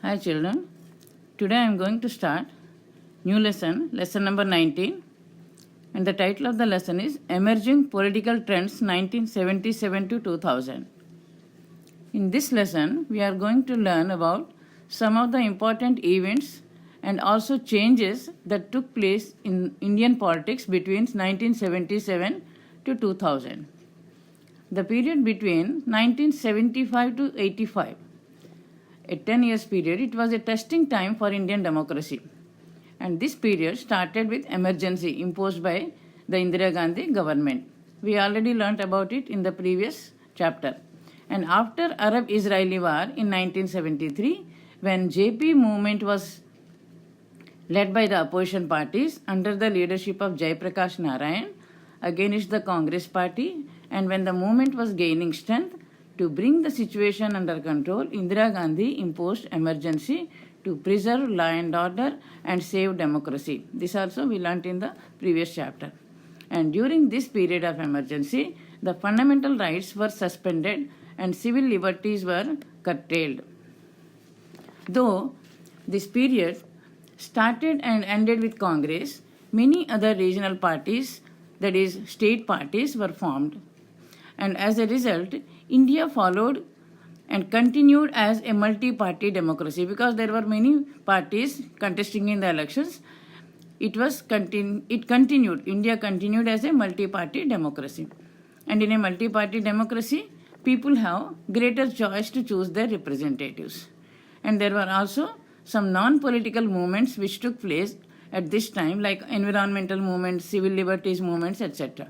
Hi children, today I am going to start new lesson number 19, and the title of the lesson is Emerging Political Trends 1977 to 2000. In this lesson, we are going to learn about some of the important events and also changes that took place in Indian politics between 1977 to 2000. The period between 1975 to 85, a 10 years period, it was a testing time for Indian democracy. And this period started with emergency imposed by the Indira Gandhi government. We already learnt about it in the previous chapter. And after Arab-Israeli war in 1973, when JP movement was led by the opposition parties under the leadership of Jayaprakash Narayan against the Congress party, and when the movement was gaining strength, to bring the situation under control, Indira Gandhi imposed emergency to preserve law and order and save democracy. This also we learnt in the previous chapter. And during this period of emergency, the fundamental rights were suspended and civil liberties were curtailed. Though this period started and ended with Congress, many other regional parties, that is, state parties, were formed. And as a result, India followed and continued as a multi-party democracy because there were many parties contesting in the elections. India continued as a multi-party democracy. And in a multi-party democracy, people have greater choice to choose their representatives. And there were also some non-political movements which took place at this time, like environmental movements, civil liberties movements, etc.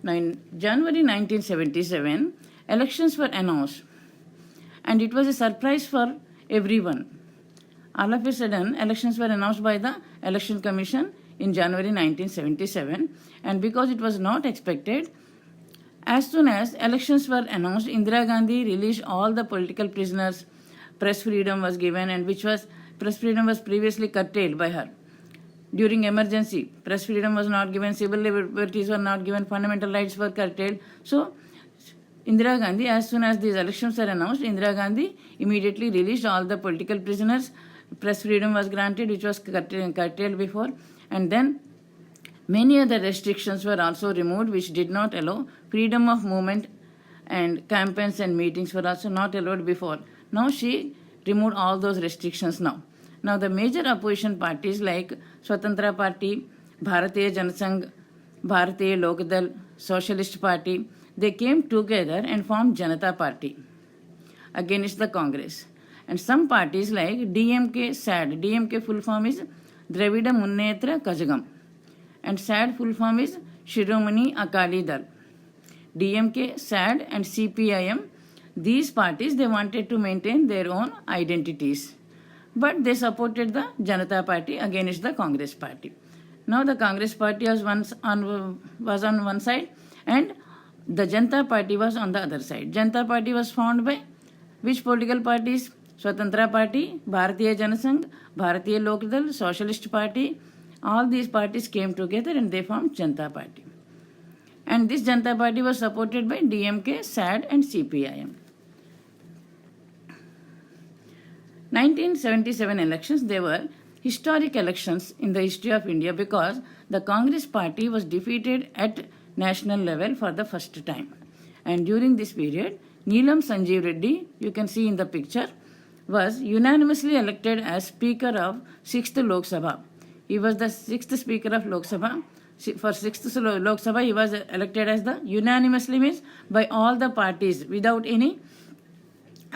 Now, in January 1977, elections were announced, and it was a surprise for everyone. All of a sudden, elections were announced by the Election Commission in January 1977, and because it was not expected, as soon as elections were announced, Indira Gandhi released all the political prisoners, press freedom was given, and press freedom was previously curtailed by her. During emergency, press freedom was not given, civil liberties were not given, fundamental rights were curtailed. So, Indira Gandhi, as soon as these elections were announced, Indira Gandhi immediately released all the political prisoners, press freedom was granted, which was curtailed before, and then many other restrictions were also removed, which did not allow freedom of movement, and campaigns and meetings were also not allowed before. Now she removed all those restrictions now. Now the major opposition parties like Swatantra Party, Bharatiya Janasangh, Bharatiya Lokdal, Socialist Party, they came together and formed Janata Party against the Congress. And some parties like DMK, SAD, DMK full form is Dravida Munnetra Kazhagam, and SAD full form is Shiromani Akali Dal. DMK, SAD and CPIM, these parties, they wanted to maintain their own identities, but they supported the Janata Party against the Congress Party. Now the Congress Party was on one side and the Janata Party was on the other side. Janata Party was formed by which political parties? Swatantra Party, Bharatiya Janasangh, Bharatiya Lokdal, Socialist Party. All these parties came together and they formed Janata Party. And this Janata Party was supported by DMK, SAD and CPIM. 1977 elections, they were historic elections in the history of India because the Congress Party was defeated at national level for the first time. And during this period, Neelam Sanjeev Reddy, you can see in the picture, was unanimously elected as Speaker of 6th Lok Sabha. He was the 6th Speaker of Lok Sabha. For 6th Lok Sabha, he was elected as the unanimously means by all the parties without any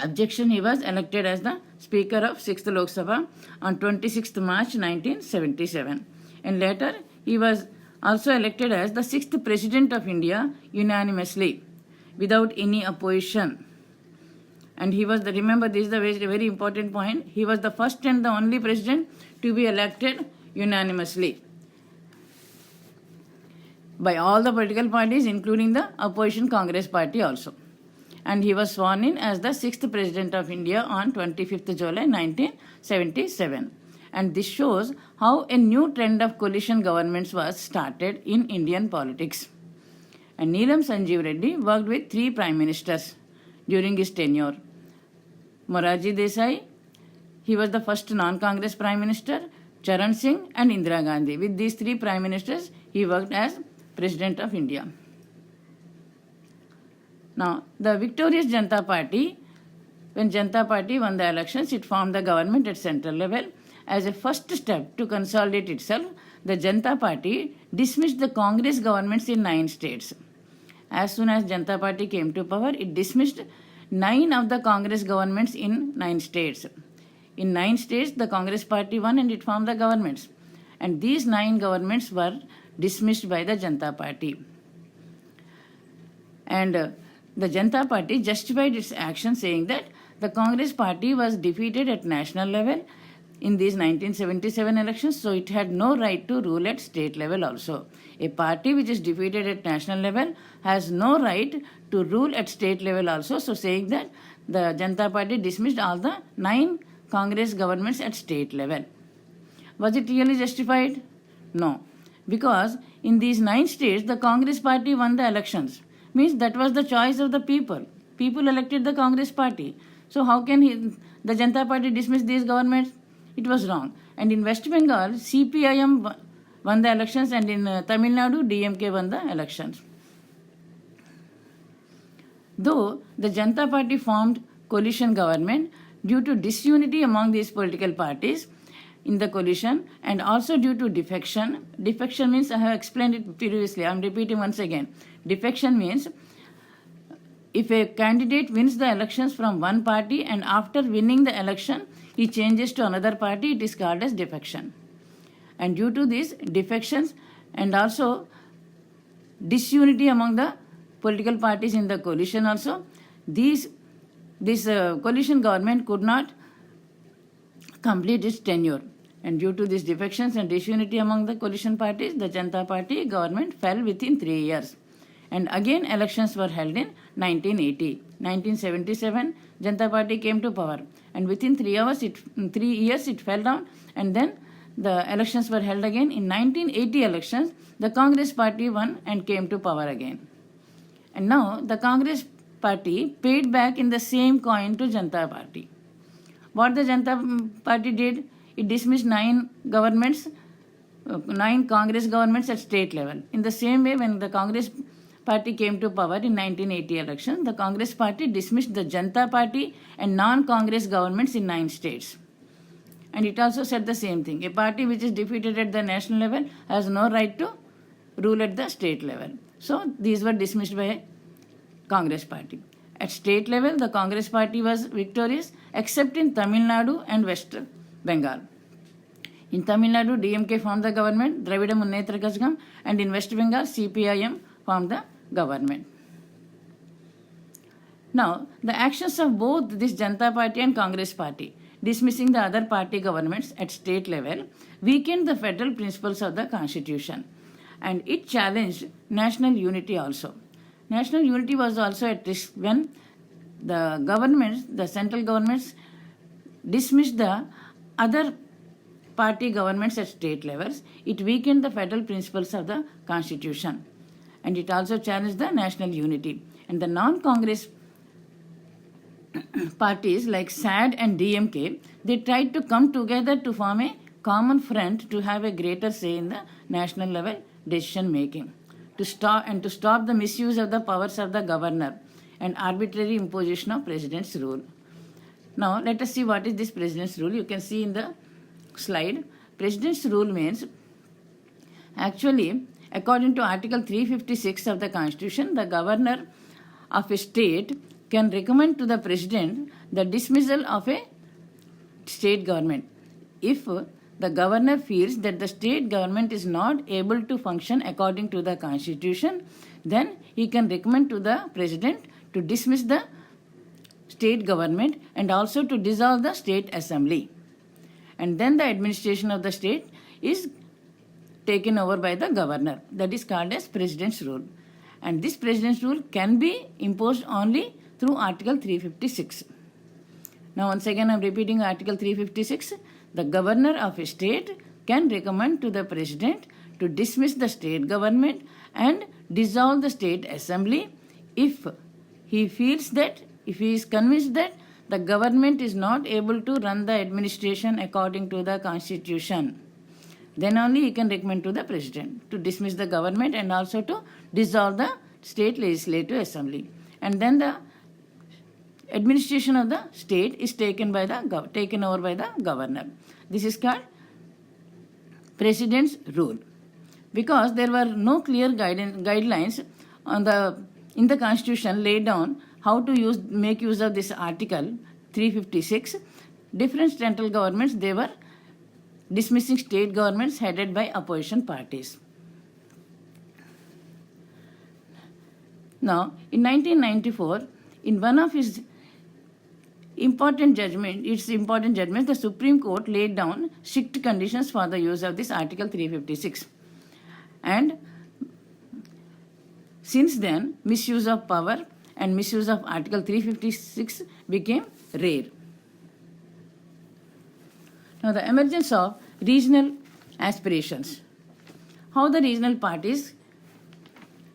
objection. He was elected as the Speaker of 6th Lok Sabha on 26th March 1977. And later, he was also elected as the 6th President of India unanimously without any opposition. And he was remember this is the very important point, he was the first and the only president to be elected unanimously by all the political parties, including the opposition Congress Party also. And he was sworn in as the 6th President of India on 25th July 1977. And this shows how a new trend of coalition governments was started in Indian politics. And Neelam Sanjeev Reddy worked with 3 prime ministers during his tenure. Morarji Desai, he was the first non-Congress Prime Minister, Charan Singh and Indira Gandhi. With these three Prime Ministers, he worked as President of India. Now, the victorious Janata Party, when Janata Party won the elections, it formed the government at central level. As a first step to consolidate itself, the Janata Party dismissed the Congress governments in 9 states. As soon as Janata Party came to power, it dismissed 9 of the Congress governments in 9 states. In 9 states, the Congress Party won and it formed the governments. And these 9 governments were dismissed by the Janata Party. And the Janata Party justified its action saying that the Congress Party was defeated at national level in these 1977 elections, so it had no right to rule at state level also. A party which is defeated at national level has no right to rule at state level also, so saying that the Janata Party dismissed all the 9 Congress governments at state level. Was it really justified? No. Because in these 9 states, the Congress Party won the elections. Means that was the choice of the people. People elected the Congress Party. So how can the Janata Party dismiss these governments? It was wrong. And in West Bengal, CPIM won the elections, and in Tamil Nadu, DMK won the elections. Though the Janata Party formed coalition government due to disunity among these political parties in the coalition, and also due to defection. Defection means, I have explained it previously, I am repeating once again. Defection means if a candidate wins the elections from one party and after winning the election, he changes to another party, it is called as defection. And due to these defections and also disunity among the political parties in the coalition also, this coalition government could not complete its tenure. And due to these defections and disunity among the coalition parties, the Janata Party government fell within 3 years. And again elections were held in 1980. 1977, Janata Party came to power. And within 3 years it fell down, and then the elections were held again. In 1980 elections, the Congress Party won and came to power again. And now the Congress Party paid back in the same coin to Janata Party. What the Janata Party did, it dismissed 9 governments, 9 Congress governments at state level. In the same way, when the Congress Party came to power in 1980 election, the Congress Party dismissed the Janata Party and non-Congress governments in 9 states. And it also said the same thing. A party which is defeated at the national level has no right to rule at the state level. So these were dismissed by Congress Party. At state level, the Congress Party was victorious except in Tamil Nadu and West Bengal. In Tamil Nadu, DMK formed the government, Dravida Munnetra Kazhagam, and in West Bengal, CPIM formed the government. Now, the actions of both this Janata Party and Congress Party, dismissing the other party governments at state level, weakened the federal principles of the Constitution, and it challenged national unity also. National unity was also at risk when the governments, the central governments, dismissed the other party governments at state levels. It weakened the federal principles of the Constitution, and it also challenged the national unity. And the non-Congress parties like SAD and DMK, they tried to come together to form a common front to have a greater say in the national level decision making, to stop the misuse of the powers of the governor and arbitrary imposition of president's rule. Now let us see what is this president's rule. You can see in the slide. President's rule means, actually, according to Article 356 of the Constitution, the governor of a state can recommend to the president the dismissal of a state government if the governor feels that the state government is not able to function according to the Constitution. Then he can recommend to the president to dismiss the state government and also to dissolve the state assembly. And then the administration of the state is taken over by the governor. That is called as president's rule. And this president's rule can be imposed only through Article 356. Now once again I am repeating Article 356. The governor of a state can recommend to the president to dismiss the state government and dissolve the state assembly if he feels that, if he is convinced that the government is not able to run the administration according to the constitution, then only he can recommend to the president to dismiss the government and also to dissolve the state legislative assembly. And then the administration of the state is taken over by the governor. This is called president's rule. Because there were no clear guidelines in the constitution laid down how to make use of this article 356, different central governments, they were dismissing state governments headed by opposition parties. Now, in 1994, in one of its important judgment, the Supreme Court laid down strict conditions for the use of this Article 356. And since then, misuse of power and misuse of Article 356 became rare. Now, the emergence of regional aspirations. How the regional parties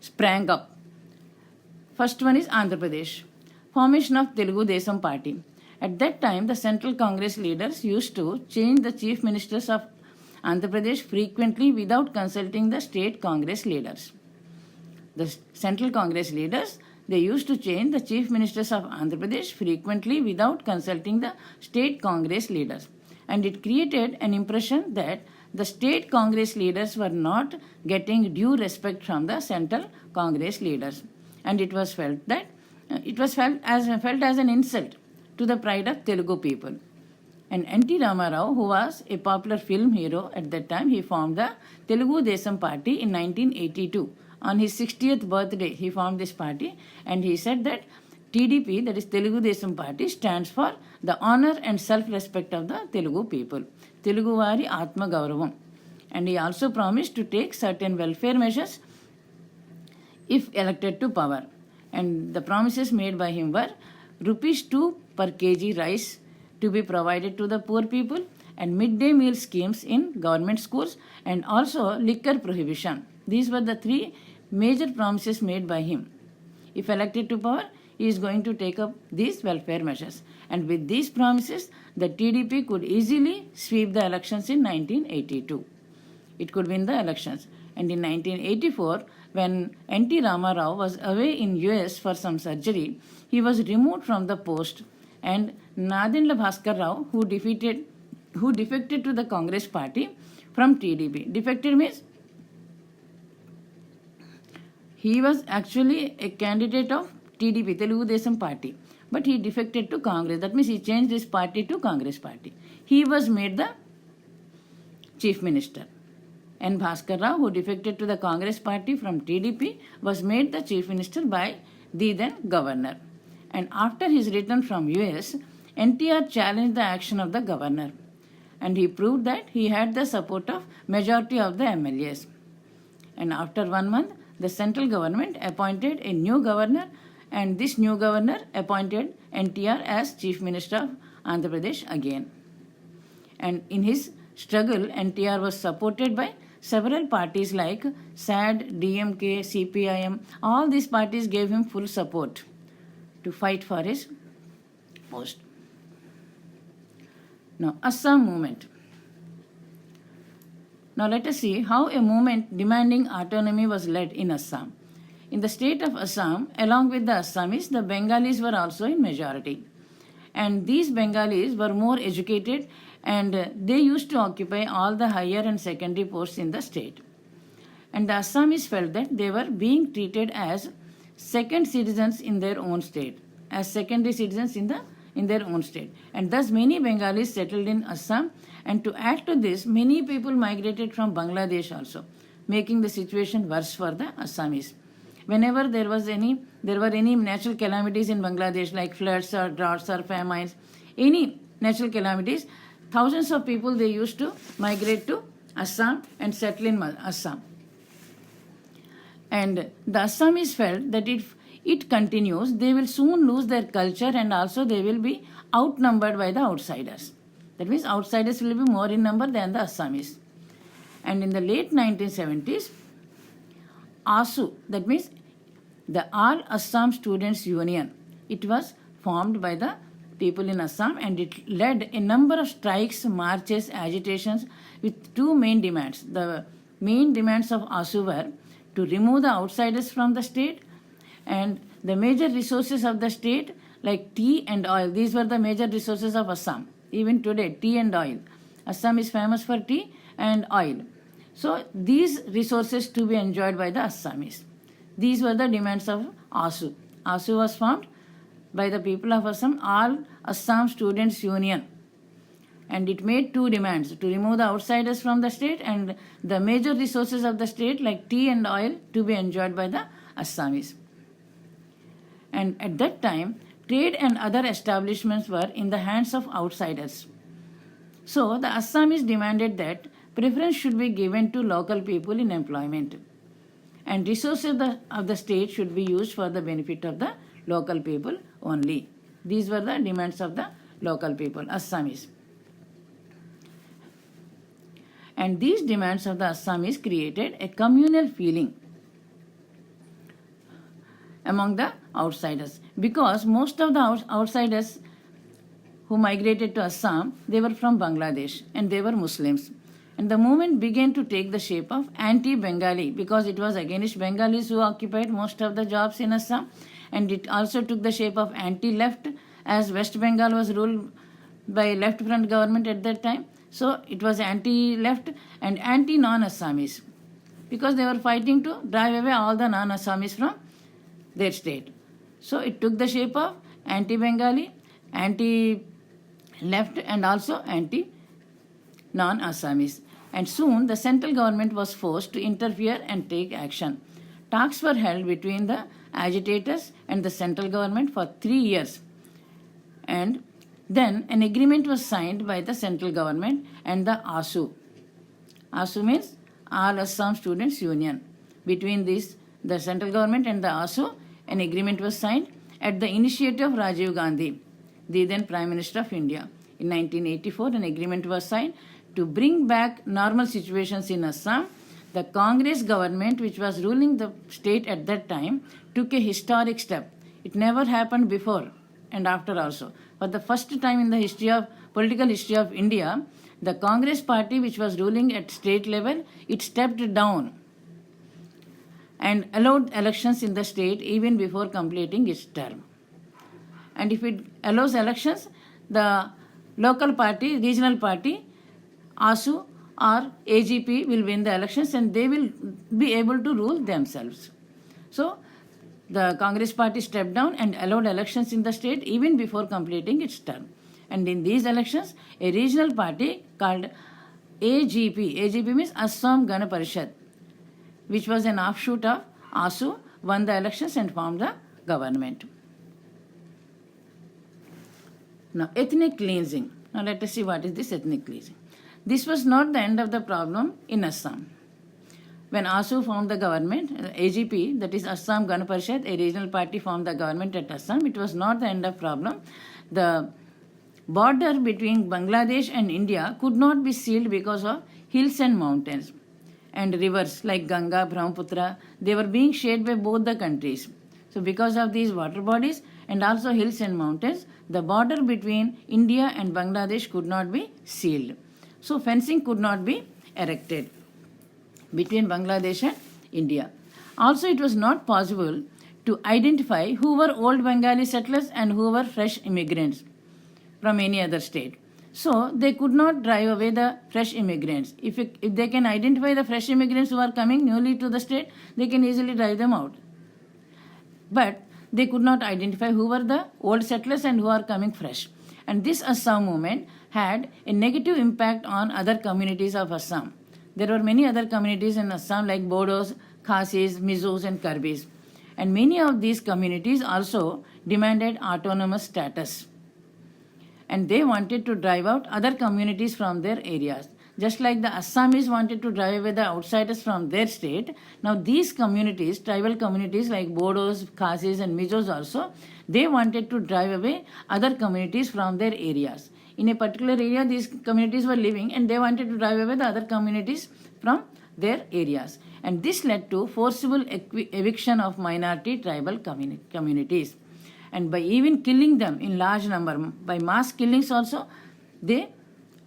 sprang up. First one is Andhra Pradesh. Formation of Telugu Desam Party. At that time, the Central Congress leaders used to change the chief ministers of Andhra Pradesh frequently without consulting the state Congress leaders. The Central Congress leaders, they used to change the chief ministers of Andhra Pradesh frequently without consulting the state Congress leaders. And it created an impression that the state Congress leaders were not getting due respect from the Central Congress leaders. And it was felt as an insult to the pride of Telugu people. And N.T. Ramarao, who was a popular film hero at that time, he formed the Telugu Desam Party in 1982. On his 60th birthday, he formed this party, and he said that TDP, that is Telugu Desam Party, stands for the honor and self-respect of the Telugu people. Telugu Vari Atma Gauravam. And he also promised to take certain welfare measures if elected to power. And the promises made by him were rupees 2 per kg rice to be provided to the poor people, and midday meal schemes in government schools, and also liquor prohibition. These were the three major promises made by him. If elected to power, he is going to take up these welfare measures. And with these promises, the TDP could easily sweep the elections in 1982. It could win the elections. And in 1984, when N.T. Ramarao was away in US for some surgery, he was removed from the post, and Nadendra Bhaskar Rao, who defected to the Congress party from TDP. Defected means he was actually a candidate of TDP, Telugu Desam Party, but he defected to Congress. That means he changed his party to Congress party. He was made the chief minister. And Bhaskar Rao, who defected to the Congress party from TDP, was made the chief minister by the then governor. And after his return from US, NTR challenged the action of the governor. And he proved that he had the support of majority of the MLAs. And after 1 month, the central government appointed a new governor, and this new governor appointed NTR as chief minister of Andhra Pradesh again. And in his struggle, NTR was supported by several parties like SAD, DMK, CPIM. All these parties gave him full support to fight for his post. Now, Assam movement. Now, let us see how a movement demanding autonomy was led in Assam. In the state of Assam, along with the Assamese, the Bengalis were also in majority. And these Bengalis were more educated, and they used to occupy all the higher and secondary posts in the state. And the Assamese felt that they were being treated as second citizens in their own state, as secondary citizens in their own state. And thus many Bengalis settled in Assam, and to add to this, many people migrated from Bangladesh also, making the situation worse for the Assamese. Whenever there were any natural calamities in Bangladesh, like floods or droughts or famines, any natural calamities, thousands of people, they used to migrate to Assam and settle in Assam. And the Assamese felt that if it continues, they will soon lose their culture, and also they will be outnumbered by the outsiders. That means outsiders will be more in number than the Assamese. And in the late 1970s, ASU, that means the All Assam Students Union, it was formed by the people in Assam, and it led a number of strikes, marches, agitations with two main demands. The main demands of ASU were to remove the outsiders from the state, and the major resources of the state like tea and oil. These were the major resources of Assam. Even today, tea and oil. Assam is famous for tea and oil. So these resources to be enjoyed by the Assamese. These were the demands of ASU. ASU was formed by the people of Assam, All Assam Students Union. And it made two demands: to remove the outsiders from the state and the major resources of the state like tea and oil to be enjoyed by the Assamese. And at that time, trade and other establishments were in the hands of outsiders. So the Assamese demanded that preference should be given to local people in employment, and resources of the state should be used for the benefit of the local people only. These were the demands of the local people, Assamese. And these demands of the Assamese created a communal feeling among the outsiders, because most of the outsiders who migrated to Assam, they were from Bangladesh and they were Muslims. And the movement began to take the shape of anti-Bengali, because it was against Bengalis who occupied most of the jobs in Assam, and it also took the shape of anti-left, as West Bengal was ruled by left front government at that time. So it was anti-left and anti-non-Assamese, because they were fighting to drive away all the non-Assamese from their state. So it took the shape of anti-Bengali, anti-left and also anti-non-Assamese. And soon the central government was forced to interfere and take action. Talks were held between the agitators and the central government for 3 years. And then an agreement was signed by the central government and the ASU. ASU means All Assam Students Union. Between these, the central government and the ASU, an agreement was signed at the initiative of Rajiv Gandhi, the then Prime Minister of India. In 1984, an agreement was signed to bring back normal situations in Assam. The Congress government, which was ruling the state at that time, took a historic step. It never happened before and after also. For the first time in the political history of India, the Congress party, which was ruling at state level, it stepped down and allowed elections in the state even before completing its term. And if it allows elections, the local party, regional party, ASU or AGP will win the elections, and they will be able to rule themselves. So the Congress party stepped down and allowed elections in the state even before completing its term. And in these elections, a regional party called AGP means Assam Gana Parishad, which was an offshoot of ASU, won the elections and formed the government. Now, ethnic cleansing. Now, let us see what is this ethnic cleansing. This was not the end of the problem in Assam. When ASU formed the government, AGP, that is Assam Gana Parishad, a regional party formed the government at Assam, it was not the end of problem. The border between Bangladesh and India could not be sealed because of hills and mountains. And rivers like Ganga, Brahmaputra, they were being shared by both the countries. So because of these water bodies and also hills and mountains, the border between India and Bangladesh could not be sealed. So fencing could not be erected between Bangladesh and India. Also, it was not possible to identify who were old Bengali settlers and who were fresh immigrants from any other state. So they could not drive away the fresh immigrants. If they can identify the fresh immigrants who are coming newly to the state, they can easily drive them out. But they could not identify who were the old settlers and who are coming fresh. And this Assam movement had a negative impact on other communities of Assam. There were many other communities in Assam like Bodos, Khasis, Mizos and Karbis. And many of these communities also demanded autonomous status. And they wanted to drive out other communities from their areas. Just like the Assamese wanted to drive away the outsiders from their state, now these communities, tribal communities like Bodos, Khasis and Mizos also, they wanted to drive away other communities from their areas. In a particular area, these communities were living and they wanted to drive away the other communities from their areas. And this led to forcible eviction of minority tribal communities. and by even killing them in large number, by mass killings also, they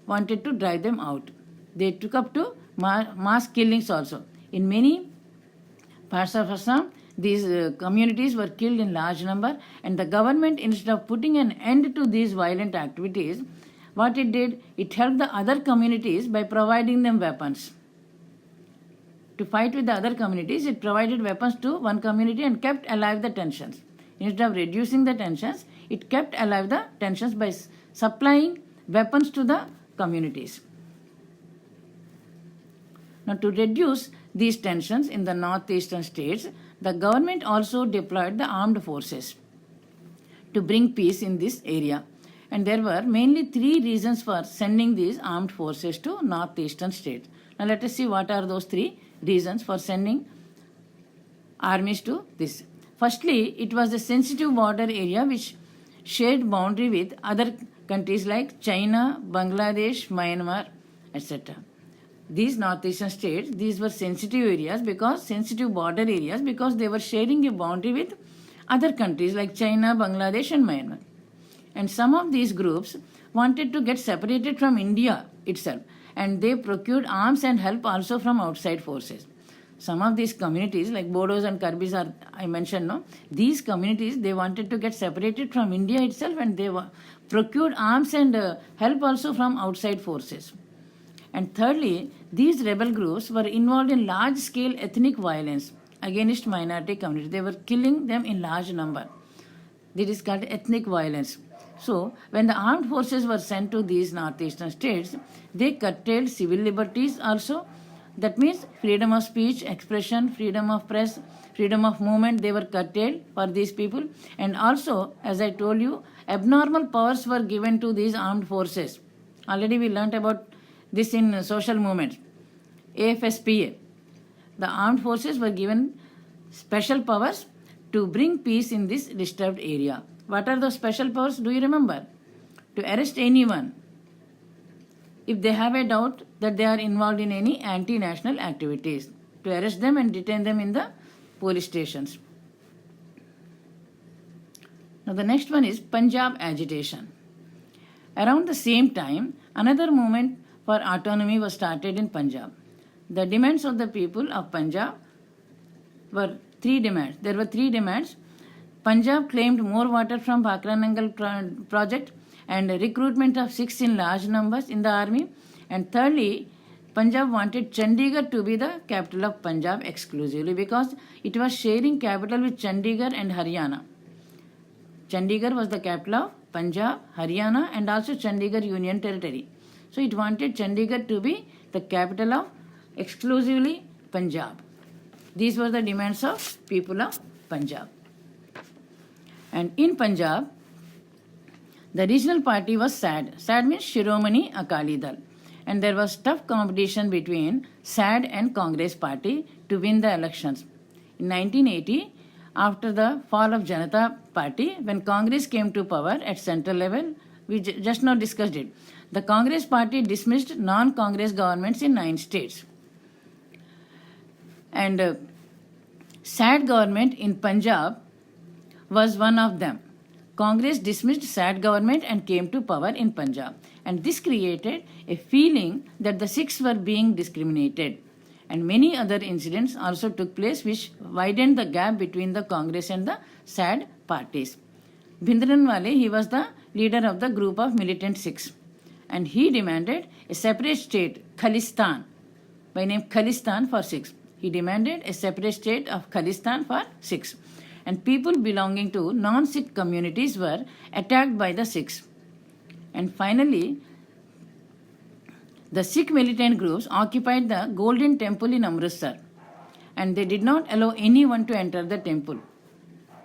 wanted to drive them out. They took up to mass killings also. In many parts of Assam, these communities were killed in large number, and the government, instead of putting an end to these violent activities, what it did, it helped the other communities by providing them weapons. To fight with the other communities, it provided weapons to one community and kept alive the tensions. Instead of reducing the tensions, it kept alive the tensions by supplying weapons to the communities. Now, to reduce these tensions in the northeastern states, the government also deployed the armed forces to bring peace in this area. And there were mainly three reasons for sending these armed forces to northeastern states. Now, let us see what are those three reasons for sending armies to this. Firstly, it was a sensitive border area which shared boundary with other countries like China, Bangladesh, Myanmar, etc. These northeastern states, these were sensitive areas sensitive border areas because they were sharing a boundary with other countries like China, Bangladesh and Myanmar. And some of these groups wanted to get separated from India itself, and they procured arms and help also from outside forces. Some of these communities like Bodos and Karbis are, I mentioned, no? These communities, they wanted to get separated from India itself, and they procured arms and help also from outside forces. And thirdly, these rebel groups were involved in large-scale ethnic violence against minority communities. They were killing them in large number. This is called ethnic violence. So, when the armed forces were sent to these northeastern states, they curtailed civil liberties also. That means freedom of speech, expression, freedom of press, freedom of movement, they were curtailed for these people. And also, as I told you, abnormal powers were given to these armed forces. Already we learnt about this in social movements. AFSPA. The armed forces were given special powers to bring peace in this disturbed area. What are those special powers? Do you remember? To arrest anyone if they have a doubt that they are involved in any anti-national activities, to arrest them and detain them in the police stations. Now the next one is Punjab agitation. Around the same time, another movement for autonomy was started in Punjab. The demands of the people of Punjab were three demands. There were three demands. Punjab claimed more water from Bhakra Nangal project and recruitment of Sikhs in large numbers in the army. And thirdly, Punjab wanted Chandigarh to be the capital of Punjab exclusively because it was sharing capital with Chandigarh and Haryana. Chandigarh was the capital of Punjab, Haryana and also Chandigarh Union Territory. So it wanted Chandigarh to be the capital of exclusively Punjab. These were the demands of people of Punjab. And in Punjab, the regional party was SAD. SAD means Shiromani Akali Dal. And there was tough competition between SAD and Congress party to win the elections. In 1980, after the fall of Janata Party, when Congress came to power at central level, we just now discussed it. The Congress party dismissed non-Congress governments in 9 states. And SAD government in Punjab was one of them. Congress dismissed SAD government and came to power in Punjab. And this created a feeling that the Sikhs were being discriminated. And many other incidents also took place which widened the gap between the Congress and the SAD parties. Bhindranwale, he was the leader of the group of militant Sikhs. And he demanded a separate state, Khalistan, by name Khalistan for Sikhs. He demanded a separate state of Khalistan for Sikhs. And people belonging to non-Sikh communities were attacked by the Sikhs. And finally, the Sikh militant groups occupied the Golden Temple in Amritsar, and they did not allow anyone to enter the temple.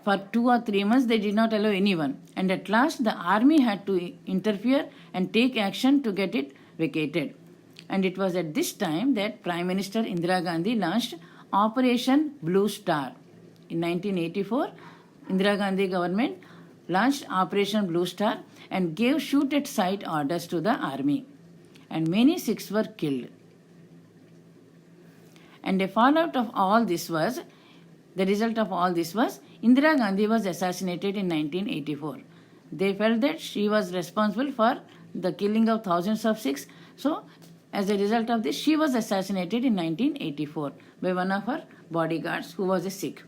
For 2 or 3 months, they did not allow anyone. And at last, the army had to interfere and take action to get it vacated. And it was at this time that Prime Minister Indira Gandhi launched Operation Blue Star. In 1984, Indira Gandhi government launched Operation Blue Star and gave shoot-at-sight orders to the army. And many Sikhs were killed. And the fallout of all this was, the result of all this was Indira Gandhi was assassinated in 1984. They felt that she was responsible for the killing of thousands of Sikhs. So, as a result of this, she was assassinated in 1984 by one of her bodyguards who was a Sikh.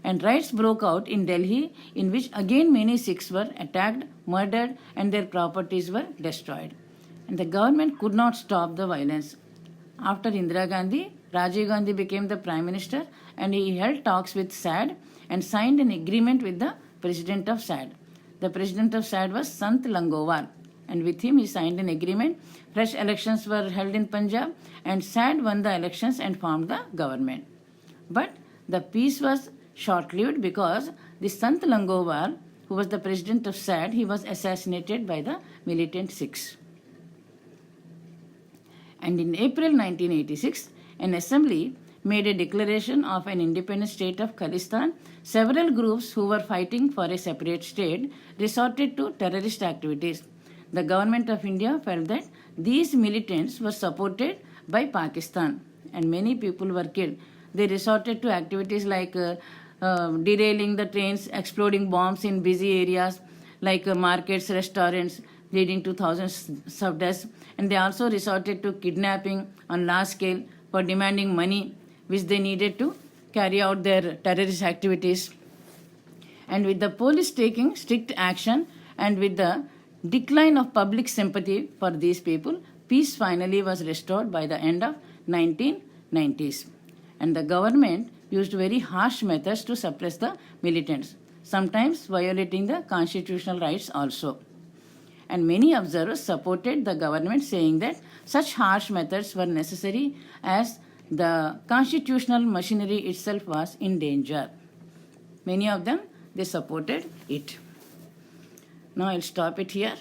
And riots broke out in Delhi, in which again many Sikhs were attacked, murdered, and their properties were destroyed. And the government could not stop the violence. After Indira Gandhi, Rajiv Gandhi became the Prime Minister, and he held talks with SAD and signed an agreement with the President of SAD. The President of SAD was Sant Langowar, and with him he signed an agreement. Fresh elections were held in Punjab, and SAD won the elections and formed the government. But the peace was short-lived because the Sant Langowar, who was the president of SAD, he was assassinated by the militant Sikhs. And in April 1986, an assembly made a declaration of an independent state of Khalistan. Several groups who were fighting for a separate state resorted to terrorist activities. The government of India felt that these militants were supported by Pakistan, and many people were killed. They resorted to activities like derailing the trains, exploding bombs in busy areas like markets, restaurants, leading to thousands of deaths. And they also resorted to kidnapping on large scale for demanding money which they needed to carry out their terrorist activities. And with the police taking strict action and with the decline of public sympathy for these people, peace finally was restored by the end of 1990s. And the government used very harsh methods to suppress the militants, sometimes violating the constitutional rights also. And many observers supported the government, saying that such harsh methods were necessary as the constitutional machinery itself was in danger. Many of them, they supported it. Now I'll stop it here.